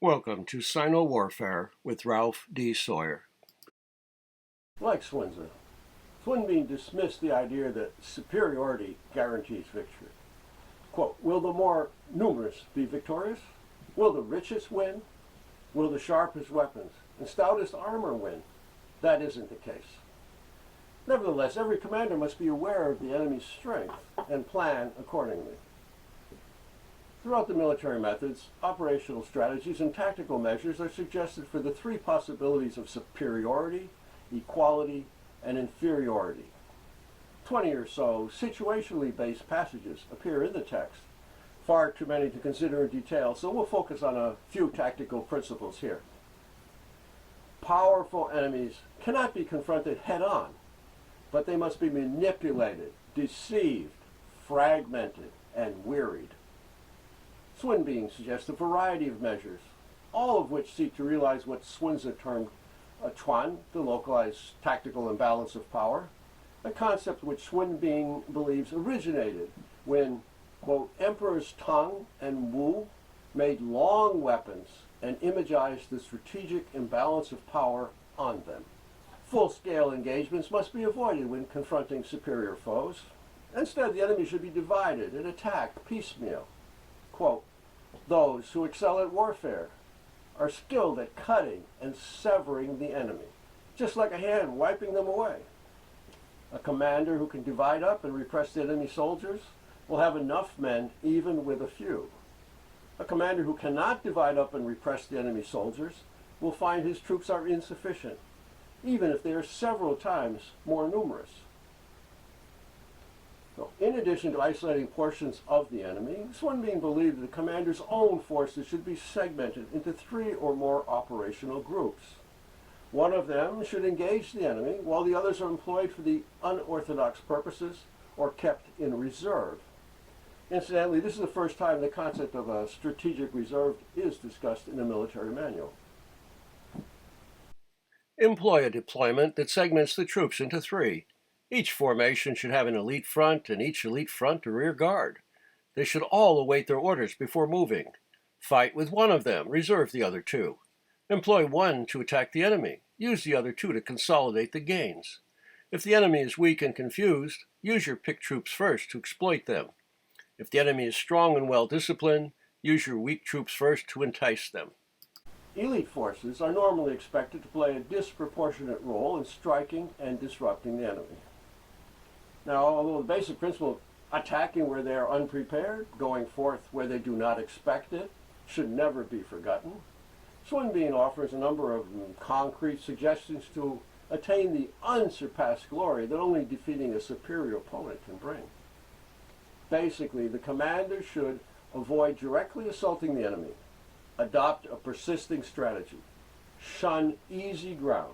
Welcome to Sino-Warfare with Ralph D. Sawyer. Like Sunzi, Swinbein dismissed the idea that superiority guarantees victory. Quote, will the more numerous be victorious? Will the richest win? Will the sharpest weapons and stoutest armor win? That isn't the case. Nevertheless, every commander must be aware of the enemy's strength and plan accordingly. Throughout the military methods, operational strategies and tactical measures are suggested for the three possibilities of superiority, equality, and inferiority. 20 or so situationally based passages appear in the text, far too many to consider in detail, so we'll focus on a few tactical principles here. Powerful enemies cannot be confronted head-on, but they must be manipulated, deceived, fragmented, and wearied. Swinbein suggests a variety of measures, all of which seek to realize what Sunzi termed chuan, the localized tactical imbalance of power, a concept which Swinbein believes originated when, quote, Emperors Tang and Wu made long weapons and imagized the strategic imbalance of power on them. Full-scale engagements must be avoided when confronting superior foes. Instead, the enemy should be divided and attacked piecemeal. Quote, those who excel at warfare are skilled at cutting and severing the enemy, just like a hand wiping them away. A commander who can divide up and repress the enemy soldiers will have enough men even with a few. A commander who cannot divide up and repress the enemy soldiers will find his troops are insufficient, even if they are several times more numerous. So, in addition to isolating portions of the enemy, Swinbein believed that the commander's own forces should be segmented into three or more operational groups. One of them should engage the enemy, while the others are employed for the unorthodox purposes or kept in reserve. Incidentally, this is the first time the concept of a strategic reserve is discussed in a military manual. Employ a deployment that segments the troops into three. Each formation should have an elite front and each elite front a rear guard. They should all await their orders before moving. Fight with one of them, reserve the other two. Employ one to attack the enemy. Use the other two to consolidate the gains. If the enemy is weak and confused, use your picked troops first to exploit them. If the enemy is strong and well-disciplined, use your weak troops first to entice them. Elite forces are normally expected to play a disproportionate role in striking and disrupting the enemy. Now, although the basic principle of attacking where they are unprepared, going forth where they do not expect it, should never be forgotten, Swinbein offers a number of concrete suggestions to attain the unsurpassed glory that only defeating a superior opponent can bring. Basically, the commander should avoid directly assaulting the enemy, adopt a persisting strategy, shun easy ground,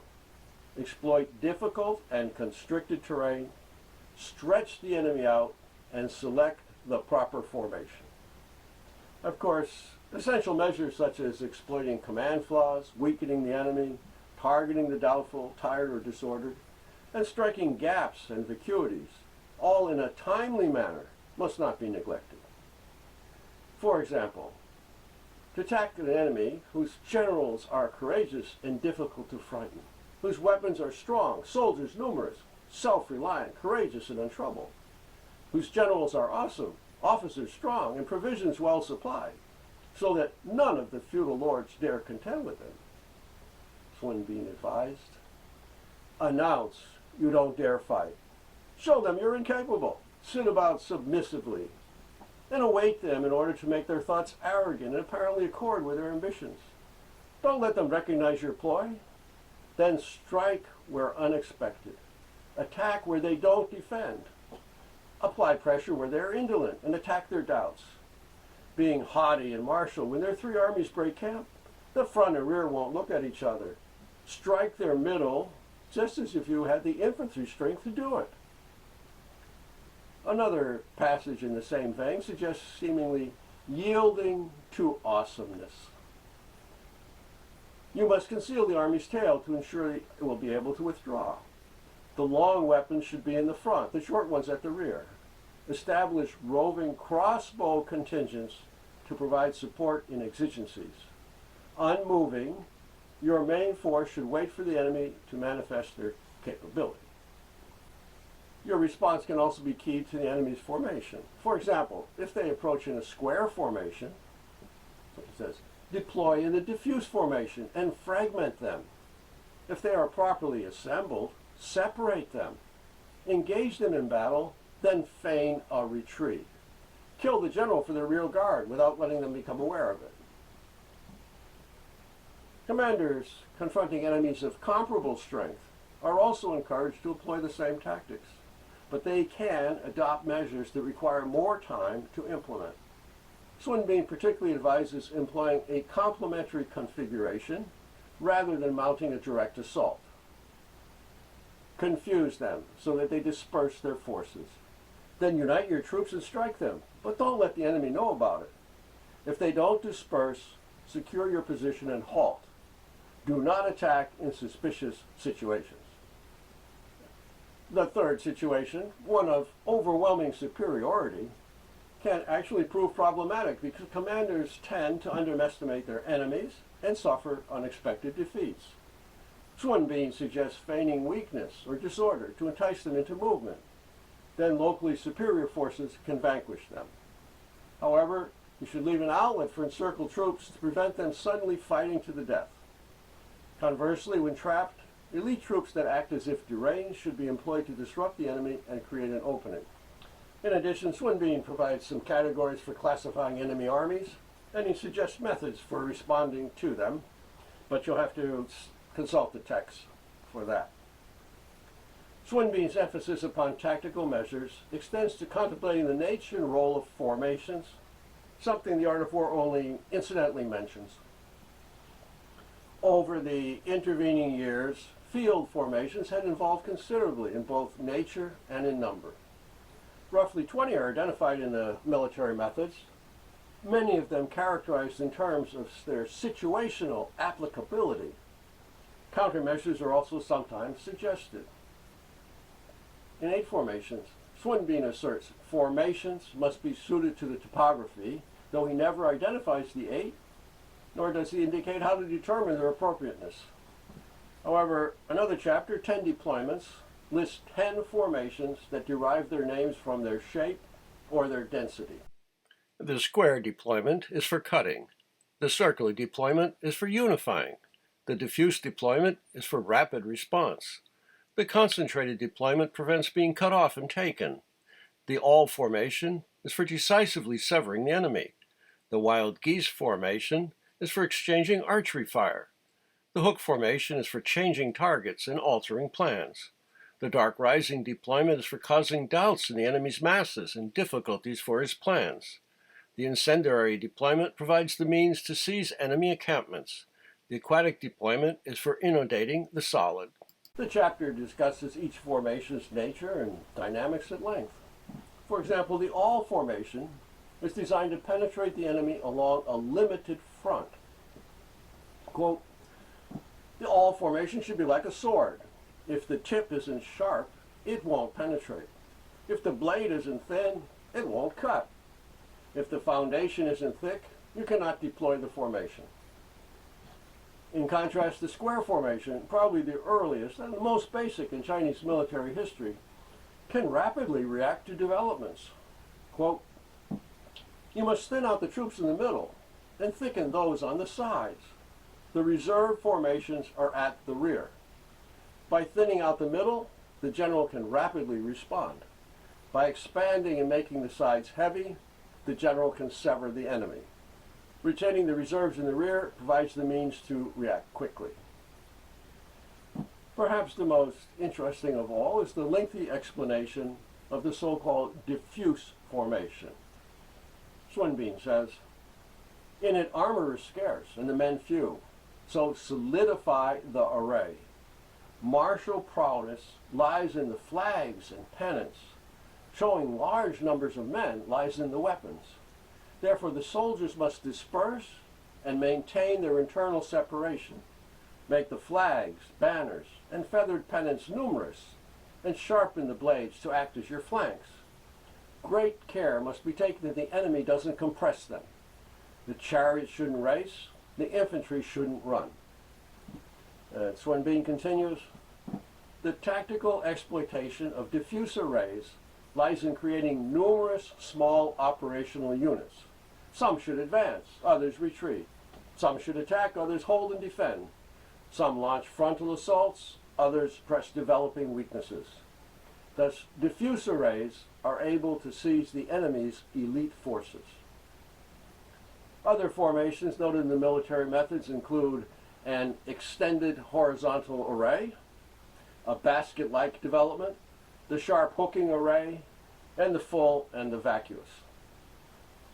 exploit difficult and constricted terrain, stretch the enemy out, and select the proper formation. Of course, essential measures such as exploiting command flaws, weakening the enemy, targeting the doubtful, tired, or disordered, and striking gaps and vacuities, all in a timely manner, must not be neglected. For example, to attack an enemy whose generals are courageous and difficult to frighten, whose weapons are strong, soldiers numerous, self-reliant, courageous, and untroubled, whose generals are awesome, officers strong, and provisions well supplied, so that none of the feudal lords dare contend with them. Swinbein advised, announce you don't dare fight. Show them you're incapable. Sit about submissively and await them in order to make their thoughts arrogant and apparently accord with their ambitions. Don't let them recognize your ploy. Then strike where unexpected. Attack where they don't defend. Apply pressure where they're indolent and attack their doubts. Being haughty and martial, when their three armies break camp, the front and rear won't look at each other. Strike their middle just as if you had the infantry strength to do it. Another passage in the same vein suggests seemingly yielding to awesomeness. You must conceal the army's tail to ensure it will be able to withdraw. The long weapons should be in the front, the short ones at the rear. Establish roving crossbow contingents to provide support in exigencies. unmoving, your main force should wait for the enemy to manifest their capability. Your response can also be keyed to the enemy's formation. For example, if they approach in a square formation, so it says, deploy in the diffuse formation and fragment them. If they are properly assembled, separate them. Engage them in battle, then feign a retreat. Kill the general for their rear guard without letting them become aware of it. Commanders confronting enemies of comparable strength are also encouraged to employ the same tactics, but they can adopt measures that require more time to implement. Sun Tzu particularly advises employing a complementary configuration rather than mounting a direct assault. Confuse them so that they disperse their forces. Then unite your troops and strike them, but don't let the enemy know about it. If they don't disperse, secure your position and halt. Do not attack in suspicious situations. The third situation, one of overwhelming superiority, can actually prove problematic because commanders tend to underestimate their enemies and suffer unexpected defeats. Sun Tzu suggests feigning weakness or disorder to entice them into movement. Then locally superior forces can vanquish them. However, you should leave an outlet for encircled troops to prevent them suddenly fighting to the death. Conversely, when trapped, elite troops that act as if deranged should be employed to disrupt the enemy and create an opening. In addition, Sun Tzu provides some categories for classifying enemy armies, and he suggests methods for responding to them, but you'll have to consult the text for that. Sun Tzu's emphasis upon tactical measures extends to contemplating the nature and role of formations, something the Art of War only incidentally mentions. Over the intervening years, field formations had evolved considerably in both nature and in number. Roughly 20 are identified in the military methods, many of them characterized in terms of their situational applicability. Countermeasures are also sometimes suggested. In 8 formations, Sun Tzu asserts formations must be suited to the topography, though he never identifies the 8, nor does he indicate how to determine their appropriateness. However, another chapter, 10 deployments, lists 10 formations that derive their names from their shape or their density. The square deployment is for cutting. The circular deployment is for unifying. The diffuse deployment is for rapid response. The concentrated deployment prevents being cut off and taken. The all formation is for decisively severing the enemy. The wild geese formation is for exchanging archery fire. The hook formation is for changing targets and altering plans. The dark rising deployment is for causing doubts in the enemy's masses and difficulties for his plans. The incendiary deployment provides the means to seize enemy encampments. The aquatic deployment is for inundating the solid. The chapter discusses each formation's nature and dynamics at length. For example, the all formation is designed to penetrate the enemy along a limited front. Quote, the all formation should be like a sword. If the tip isn't sharp, it won't penetrate. If the blade isn't thin, it won't cut. If the foundation isn't thick, you cannot deploy the formation. In contrast, the square formation, probably the earliest and the most basic in Chinese military history, can rapidly react to developments. Quote, you must thin out the troops in the middle and thicken those on the sides. The reserve formations are at the rear. By thinning out the middle, the general can rapidly respond. By expanding and making the sides heavy, the general can sever the enemy. Retaining the reserves in the rear provides the means to react quickly. Perhaps the most interesting of all is the lengthy explanation of the so-called diffuse formation. Sun Tzu says, in it armor is scarce and the men few, so solidify the array. Martial prowess lies in the flags and pennants. Showing large numbers of men lies in the weapons. Therefore, the soldiers must disperse and maintain their internal separation. Make the flags, banners, and feathered pennants numerous, and sharpen the blades to act as your flanks. Great care must be taken that the enemy doesn't compress them. The chariots shouldn't race, the infantry shouldn't run. Sun-tzu continues, the tactical exploitation of diffuse arrays lies in creating numerous small operational units. Some should advance, others retreat. Some should attack, others hold and defend. Some launch frontal assaults, others press developing weaknesses. Thus, diffuse arrays are able to seize the enemy's elite forces. Other formations noted in the military methods include an extended horizontal array, a basket-like development, the sharp hooking array, and the full and the vacuous.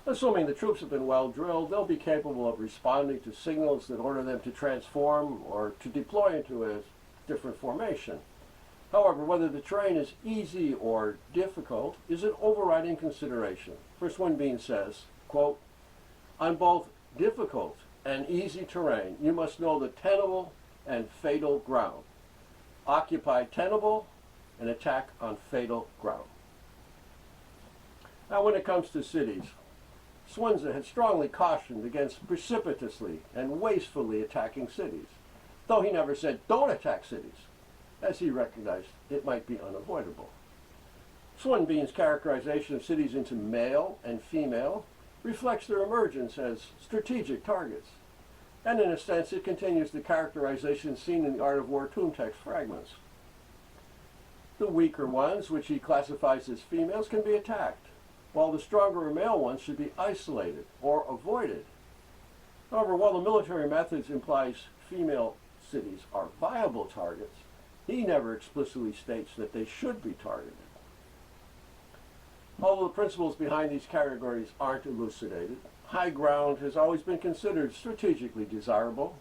Assuming the troops have been well drilled, they'll be capable of responding to signals that order them to transform or to deploy into a different formation. However, whether the terrain is easy or difficult is an overriding consideration. First one being says, quote, on both difficult and easy terrain, you must know the tenable and fatal ground. Occupy tenable and attack on fatal ground. Now, when it comes to cities, Sunzi had strongly cautioned against precipitously and wastefully attacking cities, though he never said don't attack cities, as he recognized it might be unavoidable. Sunzi's characterization of cities into male and female reflects their emergence as strategic targets, and in a sense it continues the characterization seen in the Art of War tomb text fragments. The weaker ones, which he classifies as females, can be attacked, while the stronger male ones should be isolated or avoided. However, while the military methods implies female cities are viable targets, he never explicitly states that they should be targeted. Although the principles behind these categories aren't elucidated, high ground has always been considered strategically desirable.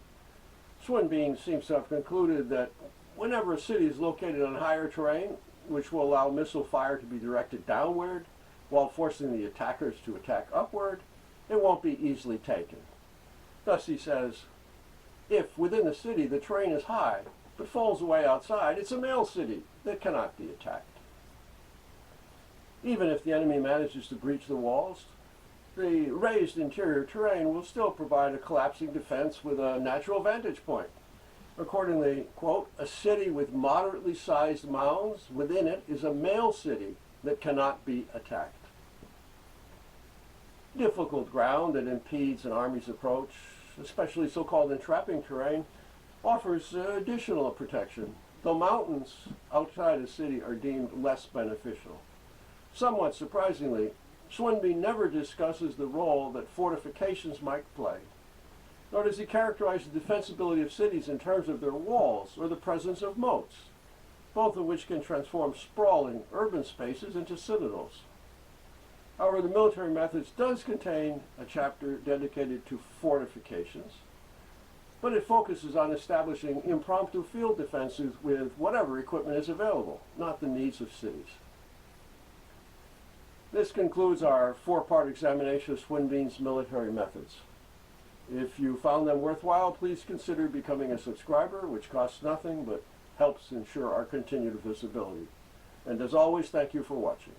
Sunzi seems to have concluded that whenever a city is located on higher terrain, which will allow missile fire to be directed downward while forcing the attackers to attack upward, it won't be easily taken. Thus, he says, if within the city the terrain is high but falls away outside, it's a male city that cannot be attacked. Even if the enemy manages to breach the walls, the raised interior terrain will still provide a collapsing defense with a natural vantage point. Accordingly, quote, a city with moderately sized mounds within it is a male city that cannot be attacked. Difficult ground that impedes an army's approach, especially so-called entrapping terrain, offers additional protection, though mountains outside a city are deemed less beneficial. Somewhat surprisingly, Sunzi never discusses the role that fortifications might play, nor does he characterize the defensibility of cities in terms of their walls or the presence of moats, both of which can transform sprawling urban spaces into citadels. However, the military methods does contain a chapter dedicated to fortifications, but it focuses on establishing impromptu field defenses with whatever equipment is available, not the needs of cities. This concludes our four-part examination of Sunzi's military methods. If you found them worthwhile, please consider becoming a subscriber, which costs nothing but helps ensure our continued visibility. And as always, thank you for watching.